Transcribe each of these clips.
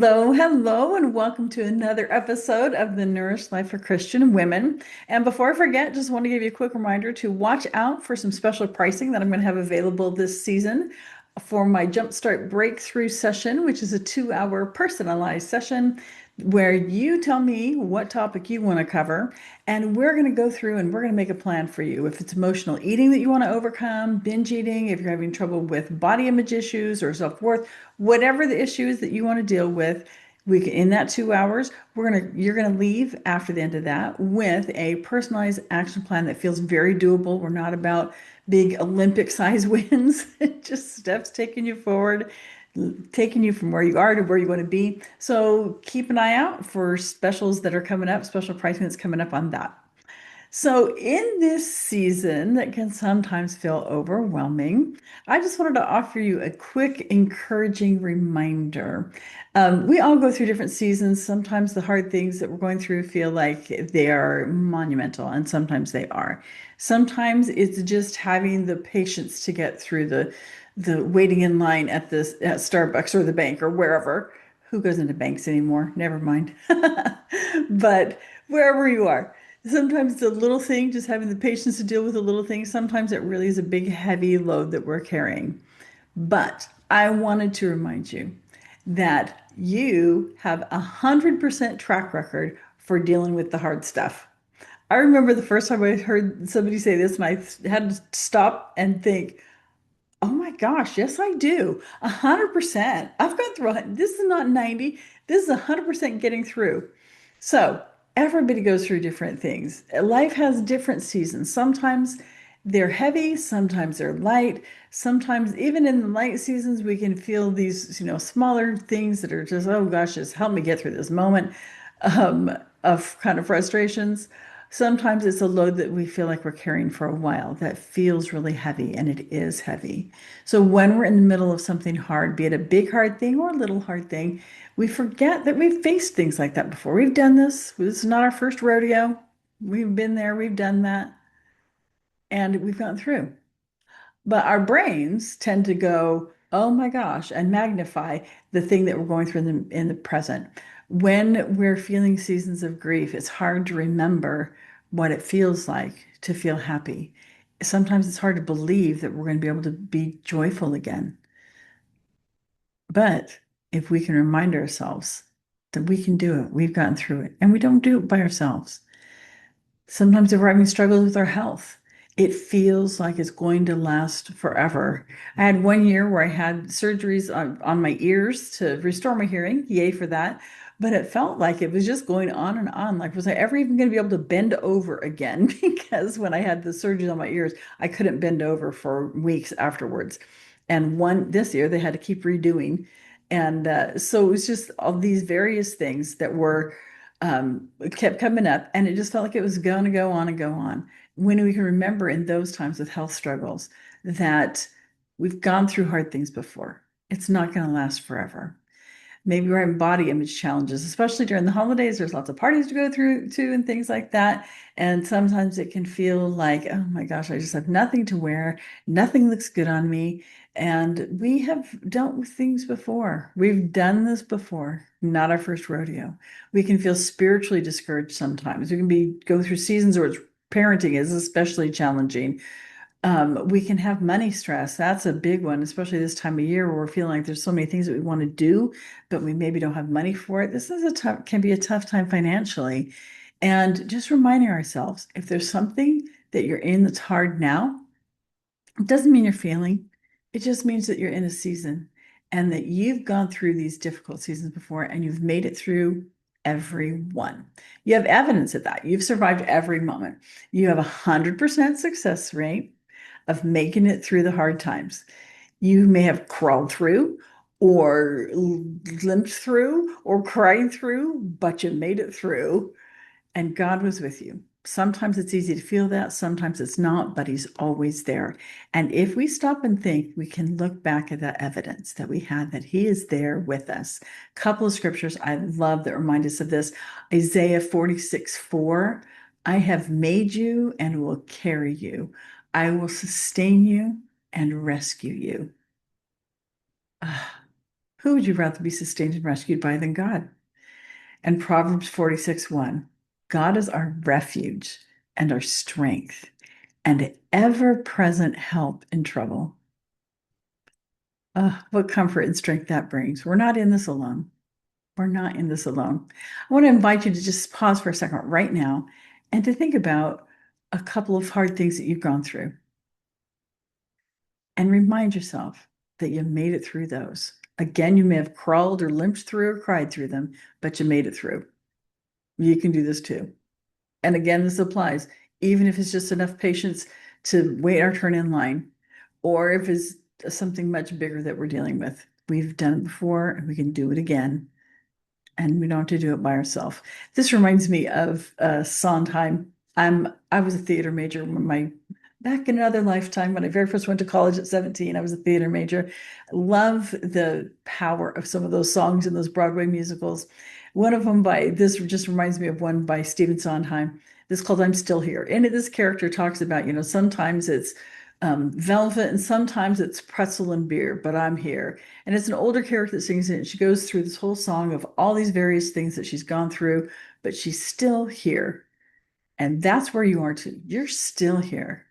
Hello, hello, and welcome to another episode of the Nourished Life for Christian Women. And before I forget, just want to give you a quick reminder to watch out for some special pricing that I'm going to have available this season for my Jumpstart Breakthrough session, which is a 2-hour personalized session where you tell me what topic you want to cover, and we're going to go through and we're going to make a plan for you. If it's emotional eating that you want to overcome, binge eating, if you're having trouble with body image issues or self-worth, whatever the issues that you want to deal with, we can, in that 2 hours, you're gonna leave after the end of that with a personalized action plan that feels very doable. We're not about big Olympic size wins, just steps taking you forward, taking you from where you are to where you want to be. So keep an eye out for specials that are coming up, special pricing that's coming up on that. So, in this season that can sometimes feel overwhelming, I just wanted to offer you a quick, encouraging reminder. We all go through different seasons. Sometimes the hard things that we're going through feel like they are monumental, and sometimes they are. Sometimes it's just having the patience to get through the waiting in line at Starbucks or the bank or wherever. Who goes into banks anymore? Never mind. But wherever you are. Sometimes it's a little thing, just having the patience to deal with a little thing. Sometimes it really is a big, heavy load that we're carrying. But I wanted to remind you that you have 100% track record for dealing with the hard stuff. I remember the first time I heard somebody say this, and I had to stop and think, oh my gosh, yes, I do. 100%. I've gone through it. This is not 90. This is 100% getting through. So everybody goes through different things. Life has different seasons. Sometimes they're heavy, sometimes they're light. Sometimes even in the light seasons, we can feel these, smaller things that are just, oh gosh, just help me get through this moment of kind of frustrations. Sometimes it's a load that we feel like we're carrying for a while that feels really heavy, and it is heavy. So when we're in the middle of something hard, be it a big hard thing or a little hard thing, we forget that we've faced things like that before. We've done this. This is not our first rodeo. We've been there, we've done that, and we've gone through. But our brains tend to go, oh my gosh, and magnify the thing that we're going through in the present. When we're feeling seasons of grief, it's hard to remember what it feels like to feel happy. Sometimes it's hard to believe that we're going to be able to be joyful again. But if we can remind ourselves that we can do it, we've gotten through it, and we don't do it by ourselves. Sometimes if we're having struggles with our health, it feels like it's going to last forever. I had one year where I had surgeries on my ears to restore my hearing. Yay for that. But it felt like it was just going on and on. Like, was I ever even going to be able to bend over again? Because when I had the surgeries on my ears, I couldn't bend over for weeks afterwards. And one this year, they had to keep redoing. And so it was just all these various things that were it kept coming up, and it just felt like it was going to go on and go on. When we can remember in those times with health struggles that we've gone through hard things before, it's not going to last forever. Maybe we're having body image challenges, especially during the holidays. There's lots of parties to go through too, and things like that. And sometimes it can feel like, oh my gosh, I just have nothing to wear. Nothing looks good on me. And we have dealt with things before. We've done this before, not our first rodeo. We can feel spiritually discouraged sometimes. We can go through seasons where parenting is especially challenging. We can have money stress. That's a big one, especially this time of year where we're feeling like there's so many things that we want to do, but we maybe don't have money for it. This is can be a tough time financially. And just reminding ourselves, if there's something that you're in that's hard now, it doesn't mean you're failing. It just means that you're in a season and that you've gone through these difficult seasons before and you've made it through every one. You have evidence of that. You've survived every moment. You have 100% success rate of making it through the hard times. You may have crawled through or limped through or cried through, but you made it through and God was with you. Sometimes it's easy to feel that, sometimes it's not, but He's always there. And if we stop and think, we can look back at that evidence that we had that He is there with us. A couple of scriptures I love that remind us of this. Isaiah 46:4. I have made you and will carry you. I will sustain you and rescue you. Ah, Who would you rather be sustained and rescued by than God? And Proverbs 46:1, God is our refuge and our strength and ever-present help in trouble. What comfort and strength that brings. We're not in this alone. We're not in this alone. I want to invite you to just pause for a second right now and to think about a couple of hard things that you've gone through and remind yourself that you made it through those. Again, you may have crawled or limped through or cried through them, but you made it through. You can do this too. And again, this applies even if it's just enough patience to wait our turn in line, or if it's something much bigger that we're dealing with. We've done it before and we can do it again. And we don't have to do it by ourselves. This reminds me of Sondheim. I was a theater major when back in another lifetime when I very first went to college at 17. I was a theater major. Love the power of some of those songs in those Broadway musicals. One of them this just reminds me of one by Stephen Sondheim. This called "I'm Still Here." And this character talks about, sometimes it's velvet and sometimes it's pretzel and beer, but I'm here. And it's an older character that sings it. And she goes through this whole song of all these various things that she's gone through, but she's still here. And that's where you are too. You're still here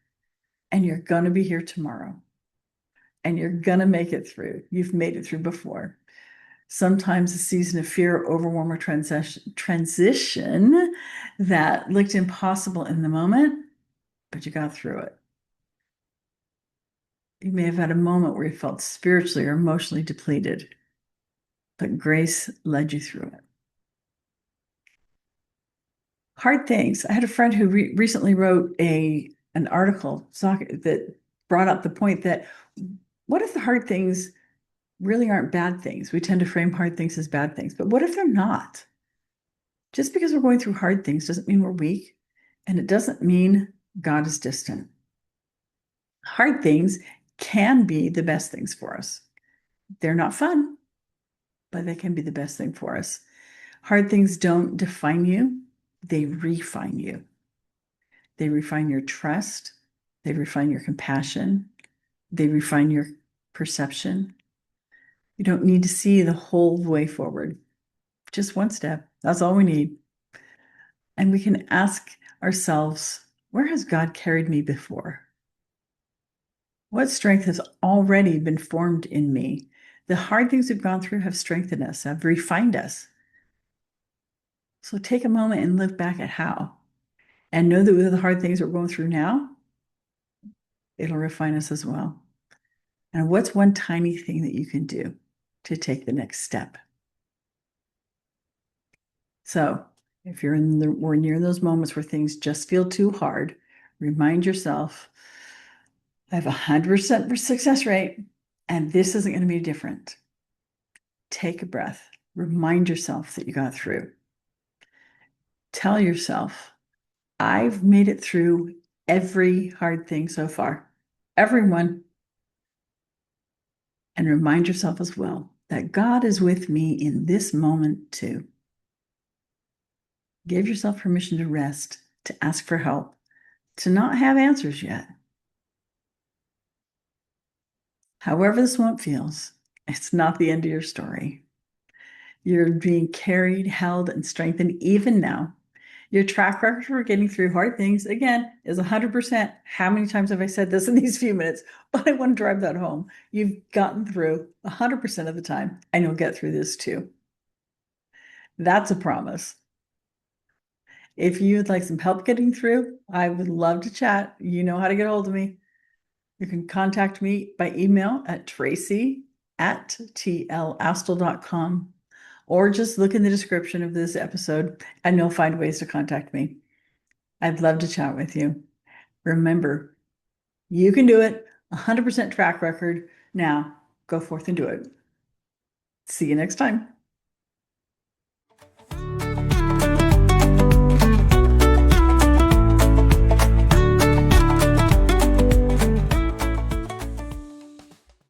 and you're going to be here tomorrow and you're going to make it through. You've made it through before. Sometimes a season of fear, overwhelm, or transition that looked impossible in the moment, but you got through it. You may have had a moment where you felt spiritually or emotionally depleted, but grace led you through it. Hard things. I had a friend who recently wrote an article that brought up the point that what if the hard things really aren't bad things? We tend to frame hard things as bad things, but what if they're not? Just because we're going through hard things doesn't mean we're weak, and it doesn't mean God is distant. Hard things can be the best things for us. They're not fun, but they can be the best thing for us. Hard things don't define you, they refine you. They refine your trust, they refine your compassion, they refine your perception. You don't need to see the whole way forward, just one step. That's all we need. And we can ask ourselves, where has God carried me before? What strength has already been formed in me? The hard things we've gone through have strengthened us, have refined us. So take a moment and look back at how. And know that with the hard things we're going through now, it'll refine us as well. And what's one tiny thing that you can do to take the next step? So if we're near those moments where things just feel too hard, remind yourself, I have 100% success rate, and this isn't going to be different. Take a breath. Remind yourself that you got through. Tell yourself, I've made it through every hard thing so far. Everyone. And remind yourself as well that God is with me in this moment too. Give yourself permission to rest, to ask for help, to not have answers yet. However this moment feels, it's not the end of your story. You're being carried, held, and strengthened even now. Your track record for getting through hard things, again, is 100%. How many times have I said this in these few minutes? But I want to drive that home. You've gotten through 100% of the time, and you'll get through this too. That's a promise. If you'd like some help getting through, I would love to chat. You know how to get a hold of me. You can contact me by email at tracy@tlastle.com, or just look in the description of this episode and you'll find ways to contact me. I'd love to chat with you. Remember, you can do it. 100% track record. Now, go forth and do it. See you next time.